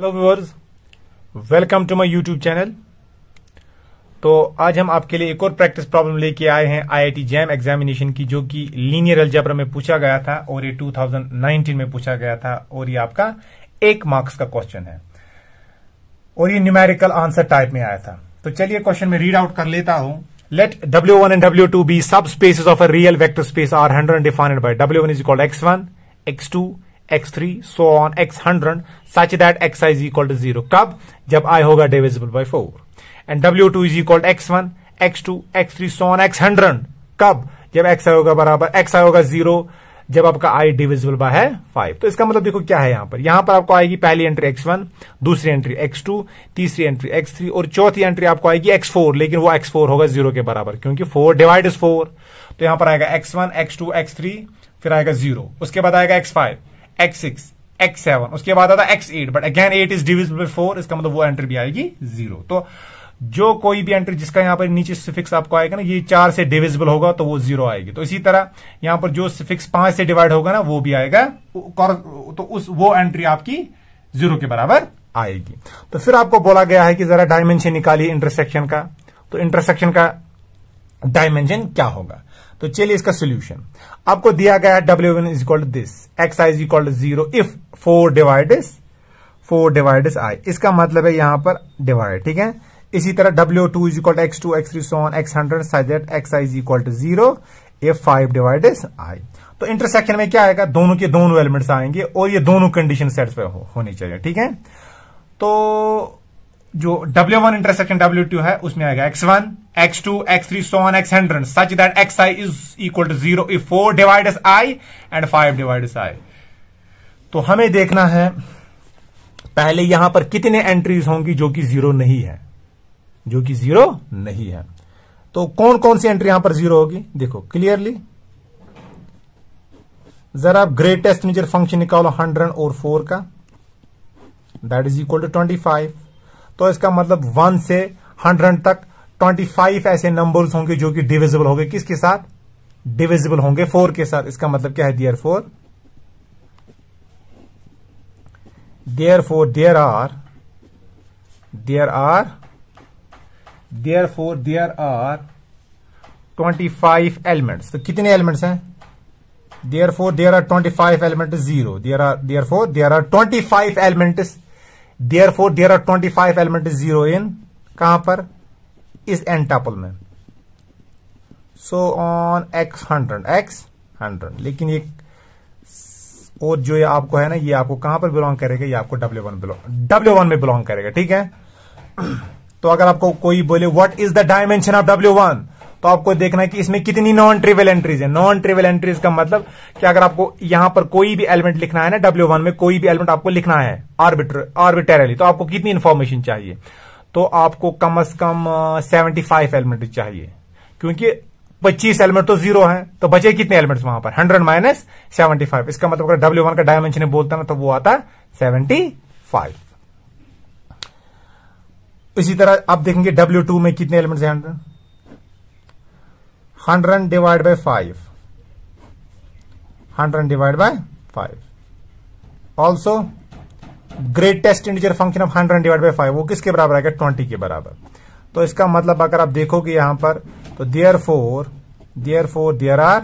Hello viewers, welcome to my YouTube channel. तो आज हम आपके लिए एक और प्रैक्टिस प्रॉब्लम लेके आए हैं आईआईटी जैम एग्जामिनेशन की, जो कि लीनियर अलजेब्रा में पूछा गया था और ये 2019 में पूछा गया था और ये आपका 1 मार्क्स का क्वेश्चन है और ये न्यूमेरिकल आंसर टाइप में आया था। तो चलिए क्वेश्चन में रीड आउट कर लेता हूं। Let W1 and W2 be subspaces of a real vector space R100 defined by W1 is equal to X1, X2, X3, so on X100 such that Xi is equal to 0. कब? जब I होगा divisible by 4. And W2 is equal to X1, X2, X3, so on X100. कब? जब Xi होगा बराबर Xi होगा 0, जब आपका I डिविजिबल बाय है 5। तो इसका मतलब देखो क्या है यहां पर आपको आएगी पहली एंट्री X1, दूसरी एंट्री X2, तीसरी एंट्री X3 और चौथी एंट्री आपको आएगी X4, लेकिन वो X4 होगा 0 के बराबर, क्योंकि 4 डिवाइड इज 4। तो यहां पर आएगा X1, X2, X3, फिर आएगा 0, उसके बाद आएगा X5, X6, X7, उसके बाद आता है X8, but again 8 is divisible by 4, इसका मतलब वो एंट्री भी आएगी 0। तो जो कोई भी एंट्री जिसका यहां पर नीचे सुफिक्स आपको आएगा ना, ये 4 से डिविजिबल होगा तो वो 0 आएगी। तो इसी तरह यहां पर जो सुफिक्स 5 से डिवाइड होगा ना, वो भी आएगा, तो वो एंट्री आपकी 0 के बराबर आएगी। तो फिर आपको बोला गया है कि जरा डायमेंशन निकालिए इंटरसेक्शन का। तो इंटरसेक्शन का डायमेंशन क्या होगा? तो चलिए इसका सोल्यूशन आपको दिया गया है। W1 is equal to this, Xi is equal to 0 if 4 divide is I। इसका मतलब है यहां पर डिवाइड, ठीक है। इसी तरह W2 is equal to X2, X3, so on X100 such that Xi is equal to 0 if 5 divide is I। तो इंटरसेक्शन में क्या आएगा? दोनों के दोनों एलिमेंट्स आएंगे और ये दोनों कंडीशन सेटिस्फाई होनी चाहिए, ठीक है। तो जो W1 इंटरसेक्शन W2 है उसमें आएगा X1, X2, X3, so on X100 such that Xi is equal to 0 if 4 divide is I and 5 divide is I। तो हमें देखना है पहले यहां पर कितने एंट्रीज होंगी जो कि 0 नहीं है, तो कौन कौन सी एंट्री यहां पर 0 होगी? देखो क्लियरली, जरा आप ग्रेटेस्ट मेजर फंक्शन निकालो 100 और 4 का, दैट इज इक्वल टू 25। तो इसका मतलब 1 से 100 तक 25 ऐसे नंबर्स होंगे जो कि डिविजिबल होंगे। किसके साथ? डिविजिबल होंगे 4 के साथ। इसका मतलब क्या है? Therefore there are 25 elements। तो कितने एलिमेंट्स हैं? Therefore there are 25 elements 0। Therefore there are 25 elements 0 in कहां पर? इस एंटापल में। So on X100। लेकिन ये और जो ये आपको है ना, ये आपको कहां पर बिलोंग करेगा? ये आपको W1 में बिलोंग करेगा, ठीक है। तो अगर आपको कोई बोले what is the dimension of W1, तो आपको देखना है कि इसमें कितनी नॉन ट्रिवियल एंट्रीज है। नॉन ट्रिवियल एंट्रीज का मतलब कि अगर आपको यहां पर कोई भी एलिमेंट लिखना है ना, W1 में कोई भी एलिमेंट आपको लिखना है आर्बिट्रेरली, तो आपको कितनी इंफॉर्मेशन चाहिए? तो आपको कम से कम 75 एलिमेंट चाहिए, क्योंकि 25 एलिमेंट तो 0 है, तो बचे कितने एलिमेंट्स वहां पर? 100 माइनस 75। इसका मतलब अगर W1 का डायमेंशन बोलता ना, तो वो आता 75। इसी तरह आप देखेंगे W2 में कितने एलिमेंट्स हैं? 100 divide by 5, 100 divide by 5। Also greatest integer function of 100 divide by 5 वो किसके बराबर आएगा? 20 के बराबर। तो इसका मतलब अगर आप देखोगे यहां पर, तो therefore there are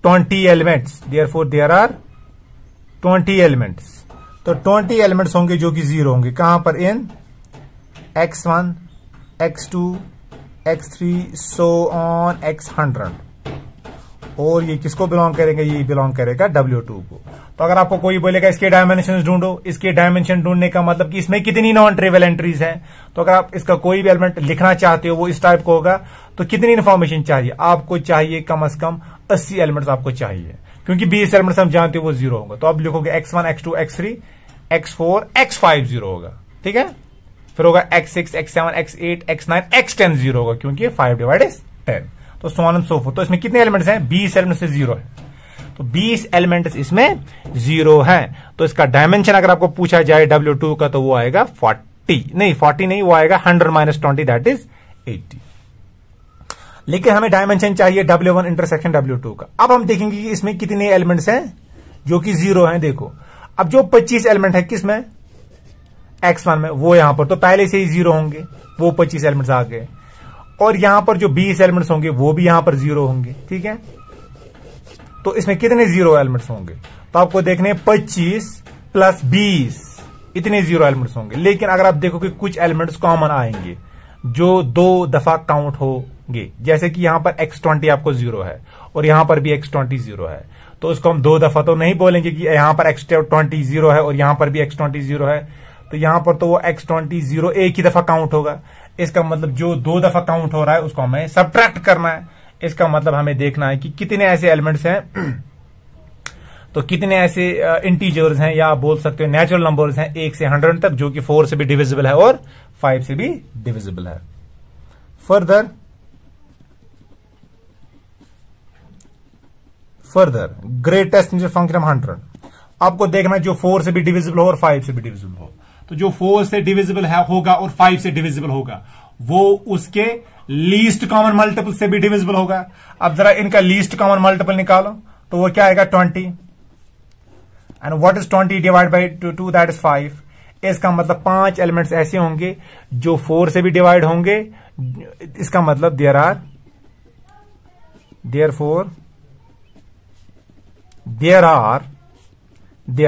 20 elements। there are 20 elements। तो 20 एलिमेंट्स होंगे जो कि 0 होंगे। कहां पर? इन X1, X2, X3, so on X100। और ये किसको बिलोंग करेगा? ये बिलोंग करेगा W2 को। तो अगर आपको कोई बोलेगा इसके डायमेंशन ढूंढो, इसके डायमेंशन ढूंढने का मतलब कि इसमें कितनी नॉन ट्रिवियल एंट्रीज हैं, तो अगर आप इसका कोई भी एलिमेंट लिखना चाहते हो वो इस टाइप का होगा, तो कितनी इन्फॉर्मेशन चाहिए? आपको चाहिए कम से कम 80 एलिमेंट्स आपको चाहिए, क्योंकि 20 एलिमेंट्स हम जानते हो वो 0 होगा। तो आप लिखोगे X1, X2, X3, X4, X5 0 होगा, ठीक है। फिर होगा X6, X7, X8, X9, X10 0 होगा, क्योंकि 5 डिवाइड इज 10। तो so on and so fourth. तो इसमें कितने एलिमेंट्स हैं? 20 एलिमेंट्स से 0 है, तो 20 एलिमेंट्स इसमें 0 हैं। तो इसका डायमेंशन अगर आपको पूछा जाए W2 का, तो वो आएगा 40 नहीं, वो आएगा 100 माइनस 20 दैट इज 80। लेकिन हमें डायमेंशन चाहिए W1 इंटरसेक्शन W2 का। अब हम देखेंगे कि इसमें कितने एलिमेंट्स हैं जो कि 0 हैं। देखो अब जो 25 एलिमेंट है किसमें, X1 में, वो यहां पर तो पहले से ही 0 होंगे, वो 25 एलिमेंट्स आ गए। और यहां पर जो 20 एलिमेंट्स होंगे वो भी यहां पर 0 होंगे, ठीक है। तो इसमें कितने 0 एलिमेंट्स होंगे, तो आपको देखने 25 प्लस 20 इतने 0 एलिमेंट्स होंगे। लेकिन अगर आप देखो कि कुछ एलिमेंट्स कॉमन आएंगे जो 2 दफा काउंट होंगे, जैसे कि यहां पर X20 आपको 0 है और यहां पर भी X20 0 है, तो उसको हम 2 दफा तो नहीं बोलेंगे कि यहां पर X20 0 है और यहां पर भी X20 0 है, तो यहां पर तो वो X20 0 एक ही दफा काउंट होगा। इसका मतलब जो 2 दफा काउंट हो रहा है उसको हमें सब्ट्रैक्ट करना है। इसका मतलब हमें देखना है कि कितने ऐसे एलिमेंट्स हैं तो कितने ऐसे इंटीजर्स हैं, या आप बोल सकते हो नेचुरल नंबर्स हैं 1 से 100 तक, जो कि 4 से भी डिविजिबल है और 5 से भी डिविजिबल है। फर्दर ग्रेटेस्ट फंक्शन 100 आपको देखना है जो 4 से भी डिविजिबल हो और 5 से भी डिविजिबल हो। तो जो 4 से डिविजिबल होगा और 5 से डिविजिबल होगा वो उसके लीस्ट कॉमन मल्टीपल से भी डिविजिबल होगा। अब जरा इनका लीस्ट कॉमन मल्टीपल निकालो तो वो क्या आएगा 20। And what is 20 divide by 2, that is 5। इसका मतलब 5 एलिमेंट्स ऐसे होंगे जो 4 से भी डिवाइड होंगे। इसका मतलब there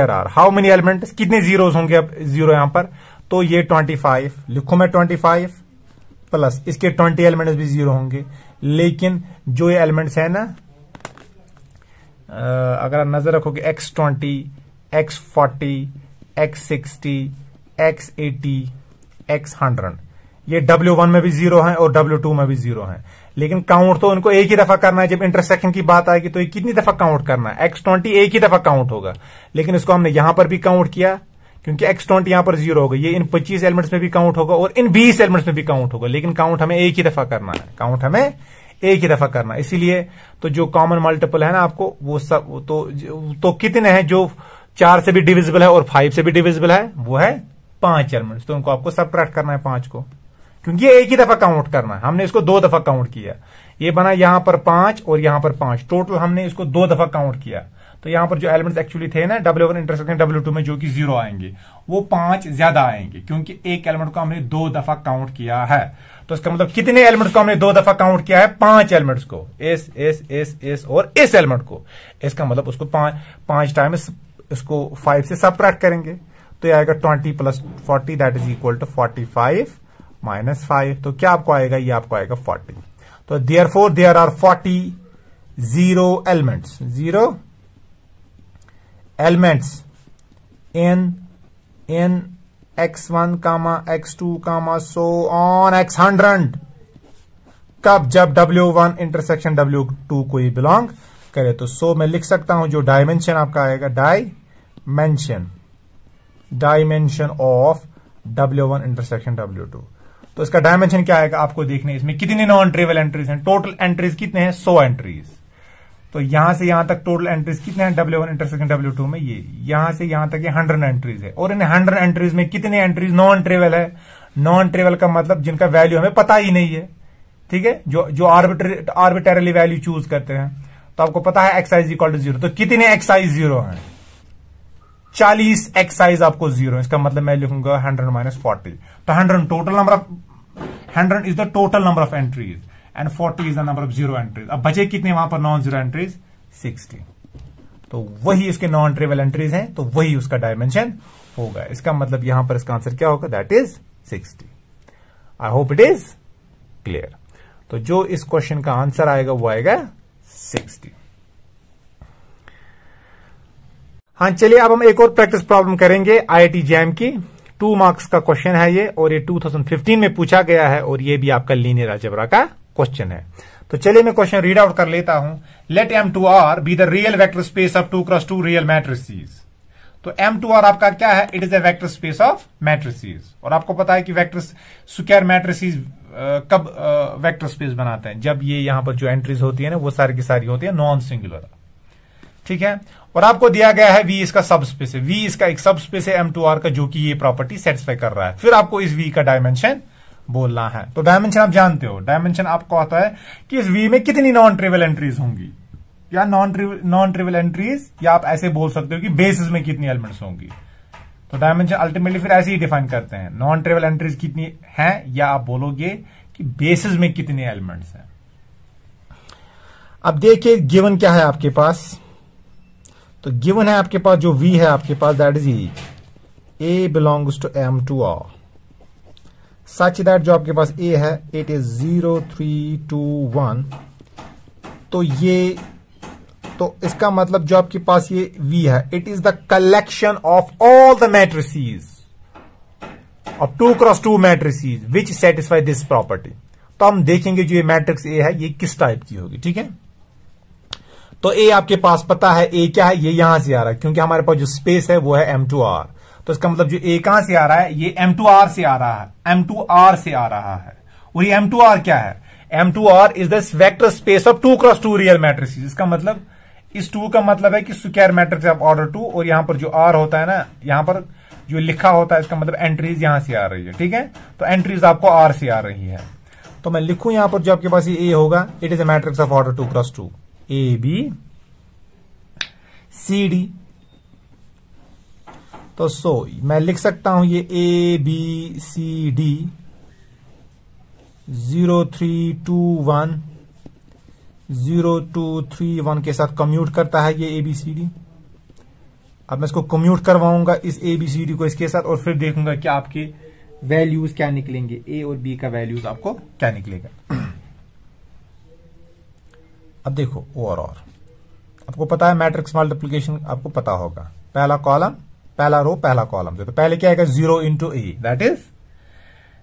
are how many elements, कितने जीरोस होंगे अब 0 यहां पर, तो ये 25 लिखो मैं 25 प्लस इसके 20 एलिमेंट्स भी 0 होंगे। लेकिन जो ये एलिमेंट्स है ना, अगर आप नजर रखोगे X20, X40, X60, X80, X100, ये W1 में भी 0 है और W2 में भी 0 है। लेकिन काउंट तो उनको एक ही दफा करना है। जब इंटरसेक्शन की बात आएगी तो ये कितनी दफा काउंट करना है, X20 एक ही दफा काउंट होगा। लेकिन इसको हमने यहां पर भी काउंट किया क्योंकि X20 यहां पर 0 होगा, ये इन 25 एलिमेंट्स में भी काउंट होगा और इन 20 एलिमेंट्स में भी काउंट होगा। लेकिन काउंट हमें एक ही दफा करना है, इसीलिए तो जो कॉमन मल्टीपल है ना आपको वो सब तो कितने हैं जो 4 से भी डिविजिबल है और 5 से भी डिविजिबल है, वो है 5 एलिमेंट्स। तो उनको आपको सबट्रैक्ट करना है 5 को, क्योंकि ये एक ही दफा काउंट करना है। हमने इसको 2 दफा काउंट किया, ये बना यहां पर 5 और यहां पर 5, टोटल हमने इसको 2 दफा काउंट किया। तो यहां पर जो एलिमेंट्स एक्चुअली थे ना W1 इंटरसेक्शन W2 में जो कि 0 आएंगे वो 5 ज्यादा आएंगे, क्योंकि एक एलिमेंट को हमने 2 दफा काउंट किया है। तो इसका मतलब कितने एलिमेंट्स को हमने 2 दफा काउंट किया है, 5 एलिमेंट्स को, इस और इस एलिमेंट को। इसका मतलब उसको 5 टाइम्स इसको 5 से सबट्रैक्ट करेंगे तो ये आएगा 20 plus 40 that is equal to 45 minus 5। तो क्या आपको आएगा, ये आपको आएगा 40। तो therefore there are 40 elements in X1, X2, so on X100 कब, जब W1 इंटरसेक्शन W2 को ही बिलोंग करे। तो सो मैं लिख सकता हूं जो डायमेंशन आपका आएगा, dimension of W1 intersection W2। तो इसका डायमेंशन क्या आएगा आपको देखने, इसमें कितने नॉन ट्रिवियल एंट्रीज हैं, टोटल एंट्रीज कितने हैं 100 एंट्रीज। तो यहां से यहां तक टोटल एंट्रीज कितने हैं W1 इंटरसेक्शन W2 में, ये यहां से यहां तक ये 100 एंट्रीज है। और इन 100 एंट्रीज में कितने एंट्रीज नॉन ट्रिवियल है, नॉन ट्रिवियल का मतलब जिनका वैल्यू हमें पता ही नहीं है, ठीक है, जो आर्बिट्ररली वैल्यू चूज करते हैं। तो आपको पता है xi इज इक्वल टू 0, तो कितने xi 0 है, 40 xi आपको 0। इसका मतलब मैं लिखूंगा 100 माइनस 40। तो 100 is the total number of entries and 40 is the number of 0 entries. अब बचे कितने वहां पर नॉन 0 एंट्रीज, 60। तो वही उसके नॉन ट्रिवियल एंट्रीज हैं, तो वही उसका डायमेंशन होगा। इसका मतलब यहां पर इसका आंसर क्या होगा, that is 60। I hope it is clear. तो जो इस क्वेश्चन का आंसर आएगा वो आएगा 60। हाँ चलिए अब हम एक और प्रैक्टिस प्रॉब्लम करेंगे IIT जैम की। 2 मार्क्स का क्वेश्चन है ये, और ये 2015 में पूछा गया है, और ये भी आपका लीनियर अलजेब्रा का क्वेश्चन है। तो चलिए मैं क्वेश्चन रीड आउट कर लेता हूं। Let M2R be the real vector space of 2x2 real matrices. तो M2R आपका क्या है, it is a vector space of matrices. और आपको पता है कि वेक्टर स्क्वायर मैट्रिसेस कब वेक्टर स्पेस बनाते हैं, जब ये यहां पर जो एंट्रीज होती है ना वो सारी की सारी होती है नॉन सिंगुलर, ठीक है। और आपको दिया गया है V इसका सब स्पेस है, V इसका एक सब स्पेस है M2R का, जो कि ये प्रॉपर्टी सेटिस्फाई कर रहा है। फिर आपको इस V का डायमेंशन बोलना है। तो डायमेंशन आप जानते हो, डायमेंशन आपको आता है कि इस वी में कितनी नॉन ट्रिवियल एंट्रीज होंगी, या नॉन ट्रिवियल एंट्रीज, या आप ऐसे बोल सकते हो कि बेसिस में कितनी एलिमेंट्स होंगी। तो डायमेंशन अल्टीमेटली फिर ऐसे ही डिफाइन करते हैं, नॉन ट्रिवियल एंट्रीज कितनी हैं, या आप बोलोगे कि बेसिस में कितने एलिमेंट्स हैं। अब देखिए गिवन क्या है आपके पास, तो गिवन है आपके पास जो वी है आपके पास, that is a belongs to M two R such that जो आपके पास ए है इट इज 0 3 2 1। तो ये, तो इसका मतलब जो आपके पास ये वी है it is the collection of all the matrices of 2x2 matrices which satisfy this property. तो हम देखेंगे जो ये मैट्रिक्स ए है ये किस टाइप की होगी, ठीक है। तो ए आपके पास पता है, ए क्या है, ये यहां से आ रहा है क्योंकि हमारे पास जो स्पेस है वो है M2R। तो इसका मतलब जो ए कहां से आ रहा है, ये M2R से आ रहा है, M2R से आ रहा है। और ये M2R क्या है, M2R is the vector space of 2x2 real matrices. इसका मतलब इस 2 का मतलब है कि स्क्वायर मैट्रिक्स ऑफ ऑर्डर 2, और यहां पर जो R होता है ना, यहां पर जो लिखा होता है इसका मतलब एंट्रीज यहां से आ रही है, ठीक है। तो एंट्रीज आपको R से आ रही है। तो मैं लिखूं यहां पर जो आपके पास ये ए होगा, it is a matrix of order 2x2 a b c d. तो मैं लिख सकता हूं ये ए बी सी डी 0 3 2 1 0 2 3 1 के साथ कम्यूट करता है ये ABCD। अब मैं इसको कम्यूट करवाऊंगा इस ABCD को इसके साथ, और फिर देखूंगा कि आपके वैल्यूज क्या निकलेंगे, ए और बी का वैल्यूज आपको क्या निकलेगा। अब देखो ओवरऑल आपको पता है मैट्रिक्स मल्टीप्लिकेशन आपको पता होगा, पहला कॉलम पहला रो पहला कॉलम। तो पहले क्या आएगा 0 into A, that is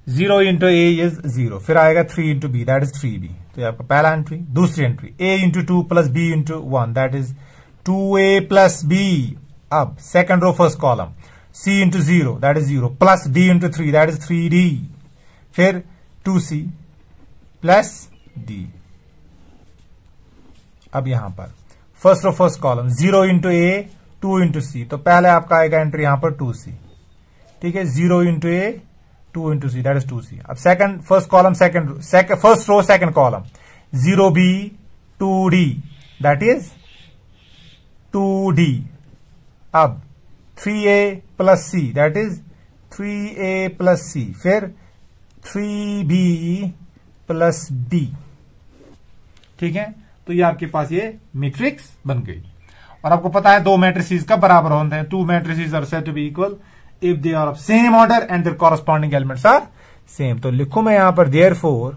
0 into A is 0, फिर आएगा 3 into B, that is 3b। तो ये आपका पहला एंट्री। दूसरी entry a into 2 plus b into 1, that is 2a plus b। अब second row first column c into 0, that is 0, plus d into 3, that is 3d, फिर 2c plus d। अब यहां पर first row first column 0 into a 2 into c, तो पहले आपका आएगा entry यहां पर 2c, ठीक है। 0 into a 2 into c, that is 2c। अब second first column first row second column 0b 2d, that is 2d। अब 3a plus c, that is 3a plus c, फिर 3b प्लस d, ठीक है। तो ये आपके पास ये मैट्रिक्स बन गई। और आपको पता है दो मैट्रिसेस का बराबर होते हैं, 2 matrices are said to be equal if they are of same order and their corresponding elements are same। तो लिखूं मैं यहां पर therefore,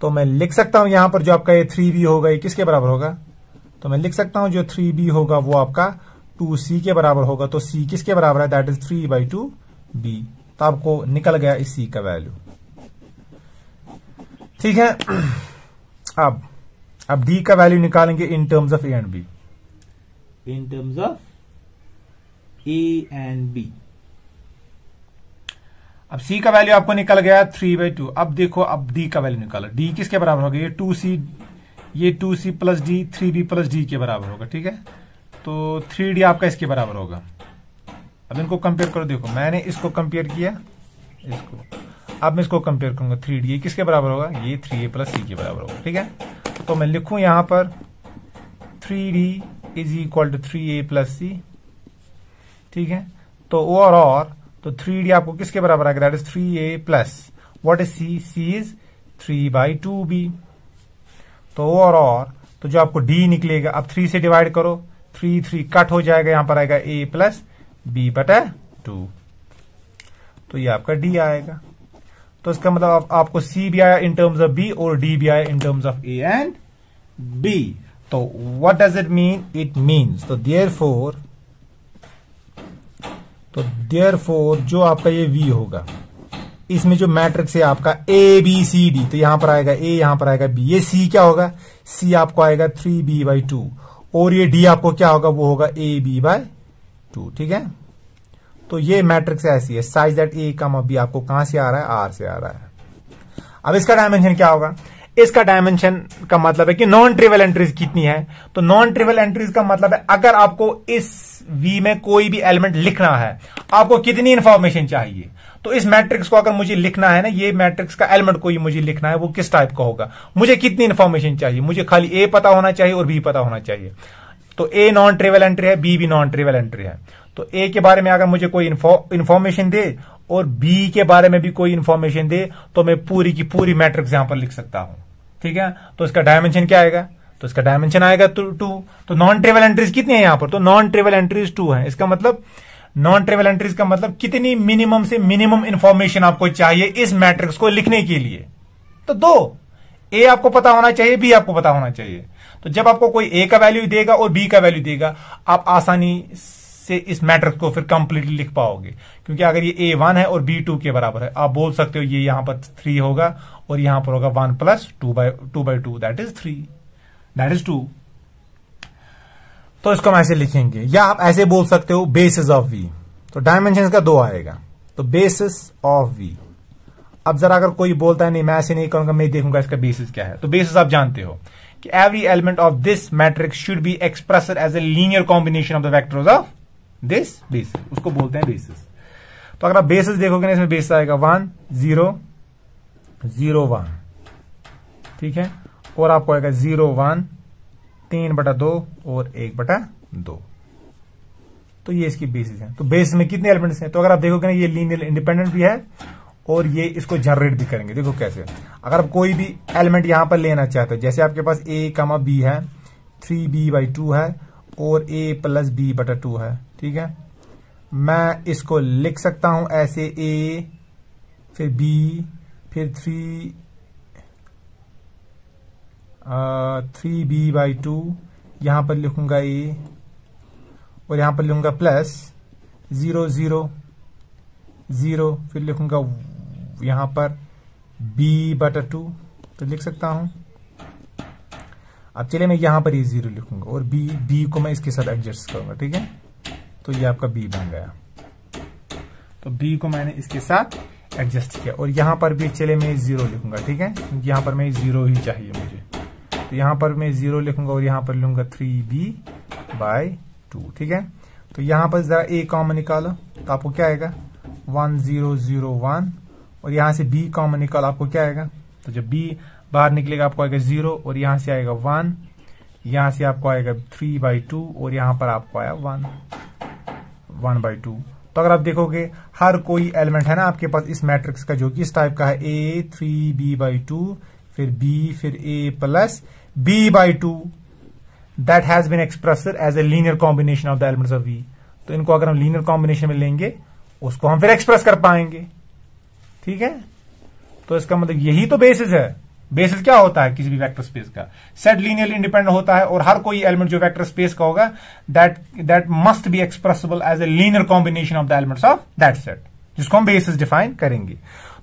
तो मैं लिख सकता हूं यहां पर जो आपका ये 3b होगा ये किसके बराबर होगा, तो मैं लिख सकता हूं जो 3b होगा वो आपका 2c के बराबर होगा। तो c किसके बराबर है, दैट इज 3/2b। तो आपको निकल गया इस c का वैल्यू, ठीक है। अब d का वैल्यू निकालेंगे in terms of a and b, in terms of A and B। अब C का वैल्यू आपको निकल गया 3/2। अब देखो अब D का वैल्यू निकालो, D किसके बराबर होगा, ये 2C plus D 3B plus D के बराबर होगा, ठीक है। तो 3D आपका इसके बराबर होगा। अब इनको कंपेयर करो, देखो मैंने इसको कंपेयर किया इसको, अब मैं इसको कंपेयर करूंगा 3D, ये किसके बराबर होगा, ये 3A प्लस C के बराबर होगा, ठीक है। तो मैं लिखूं यहां पर 3D is equal to 3A plus C, ठीक है। तो ओवरऑल तो 3D आपको किसके बराबर आएगा, that is 3a plus what is c, c is 3/2b। तो ओवरऑल तो जो आपको d निकलेगा, अब 3 से डिवाइड करो, 3 कट हो जाएगा, यहां पर आएगा a प्लस b/2। तो ये आपका d आएगा। तो इसका मतलब आपको c भी आया इन टर्म्स ऑफ b और d भी आया in terms of a and b। तो what does it mean, it means तो देयरफॉर जो आपका ये V होगा, इसमें जो मैट्रिक्स है आपका ABCD, तो यहां पर आएगा A, यहां पर आएगा B, ये C क्या होगा, C आपको आएगा 3B/2, और ये D आपको क्या होगा, वो होगा AB/2, ठीक है। तो ये मैट्रिक्स ऐसी है, साइज दैट A, B आपको कहां से आ रहा है, R से आ रहा है। अब इसका डायमेंशन क्या होगा, इसका डायमेंशन का मतलब है कि नॉन ट्रिवियल एंट्रीज कितनी है। तो नॉन ट्रिवियल एंट्रीज का मतलब है अगर आपको इस V में कोई भी एलिमेंट लिखना है, आपको कितनी इंफॉर्मेशन चाहिए। तो इस मैट्रिक्स को अगर मुझे लिखना है ना, ये मैट्रिक्स का एलिमेंट कोई मुझे लिखना है, वो किस टाइप का होगा, मुझे कितनी इंफॉर्मेशन चाहिए, मुझे खाली ए पता होना चाहिए और बी पता होना चाहिए। तो ए नॉन ट्रिवियल एंट्री है, बी भी नॉन ट्रिवियल एंट्री है। तो ए के बारे में अगर मुझे कोई इंफॉर्मेशन दे और बी के बारे में भी कोई इंफॉर्मेशन दे, तो मैं पूरी की पूरी मैट्रिक्स यहां पर लिख सकता हूं, ठीक है। तो इसका डायमेंशन क्या आएगा, तो इसका डायमेंशन आएगा 2। तो नॉन ट्रिवियल एंट्रीज कितनी है यहां पर, तो नॉन ट्रिवियल एंट्रीज 2 है। इसका मतलब नॉन ट्रिवियल एंट्रीज का मतलब कितनी मिनिमम से मिनिमम इंफॉर्मेशन आपको चाहिए इस मैट्रिक्स को लिखने के लिए, तो 2। ए आपको पता होना चाहिए, बी आपको पता होना चाहिए। तो जब आपको कोई ए का वैल्यू देगा और बी का वैल्यू देगा, आप आसानी से इस मैट्रिक्स को फिर कंप्लीटली लिख पाओगे, क्योंकि अगर ये ए 1 है और बी 2 के बराबर है, आप बोल सकते हो ये यहां पर 3 होगा और यहां पर होगा 1 + 2/2 दैट इज 3, दैट इज 2। तो इसको हम ऐसे लिखेंगे, या आप ऐसे बोल सकते हो बेसिस ऑफ वी। तो डायमेंशन इसका 2 आएगा, तो बेसिस ऑफ वी। अब जरा अगर कोई बोलता है नहीं मैं ऐसे नहीं करूंगा, मैं देखूंगा इसका बेसिस क्या है, तो बेसिस आप जानते हो कि every element of this matrix should be expressed as a linear combination of the vectors of this basis, उसको बोलते हैं बेसिस। तो अगर आप बेसिस देखोगे ना, इसमें बेसिस आएगा 1 0 0 1, ठीक है, और आपको आएगा 0 1 3/2 और 1/2। तो ये इसकी बेसिस है। तो बेसिस में कितने एलिमेंट्स हैं, तो अगर आप देखोगे ना ये लीनियर इंडिपेंडेंट भी है और ये इसको जनरेट भी करेंगे। देखो कैसे, अगर आप कोई भी एलिमेंट यहां पर लेना चाहते हो, जैसे आपके पास a, b है, 3b/2 है और a + b/2 है, ठीक है। मैं इसको लिख सकता हूं ऐसे a फिर b फिर 3b/2, यहां पर लिखूंगा a और यहां पर लिखूंगा प्लस 0 0 0, फिर लिखूंगा यहां पर b/2, तो लिख सकता हूं। अब चलिए मैं यहां पर ये 0 लिखूंगा और b को मैं इसके साथ एडजस्ट करूंगा, ठीक है। तो ये आपका b बन गया। तो b को मैंने इसके साथ एडजस्ट किया और यहां पर भी चले मैं 0 लिखूंगा, ठीक है, क्योंकि यहां पर मैं 0 ही चाहिए मुझे। तो यहां पर मैं 0 लिखूंगा और यहां पर लूंगा 3b/2, ठीक है। तो यहां पर जरा a कॉमन निकालो, तो आपको क्या आएगा 1 0 0 1, और यहां से b कॉमन निकालो, आपको क्या आएगा, तो जब b बाहर निकलेगा आपको आएगा 0 और यहां से आएगा 1, यहां से आपको आएगा 3/2 और यहां पर आपको आया 1/2। तो अगर आप देखोगे हर कोई एलिमेंट है ना आपके पास इस मैट्रिक्स का जो कि इस टाइप का है, a 3b/2 फिर b फिर a + b/2 that has been expressed as a linear combination of the elements of v। तो इनको अगर हम लीनियर कॉम्बिनेशन में लेंगे उसको हम फिर एक्सप्रेस कर पाएंगे, ठीक है। तो इसका मतलब यही तो बेसिस है। बेसिस क्या होता है किसी भी वेक्टर स्पेस का, सेट लीनियरली इंडिपेंडेंट होता है और हर कोई एलिमेंट जो वेक्टर स्पेस का होगा that must be expressible as a linear combination of the elements of that set, जिसको हम बेसिस डिफाइन करेंगे।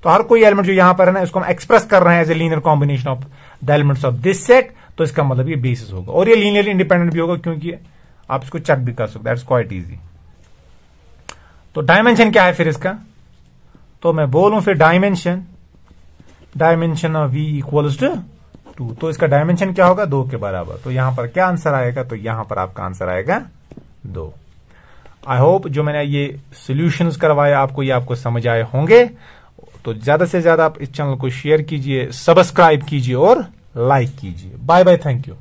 तो हर कोई एलिमेंट जो यहां पर है ना इसको हम एक्सप्रेस कर रहे हैं as a linear combination of the elements of this set, तो इसका मतलब ये बेसिस होगा और ये लीनियरली इंडिपेंडेंट भी होगा क्योंकि आप इसको चेक भी कर सकते, दैट्स क्वाइट इजी। तो डायमेंशन क्या है फिर इसका, तो मैं बोलूं फिर डायमेंशन ऑफ v = 2, तो इसका डायमेंशन क्या होगा 2 के बराबर। तो यहां पर क्या आंसर आएगा, तो यहां पर आपका आंसर आएगा 2। आई होप जो मैंने ये सॉल्यूशंस करवाया आपको ये आपको समझ आए होंगे। तो ज्यादा से ज्यादा आप इस चैनल को शेयर कीजिए, सब्सक्राइब कीजिए और लाइक कीजिए। Bye bye, thank you.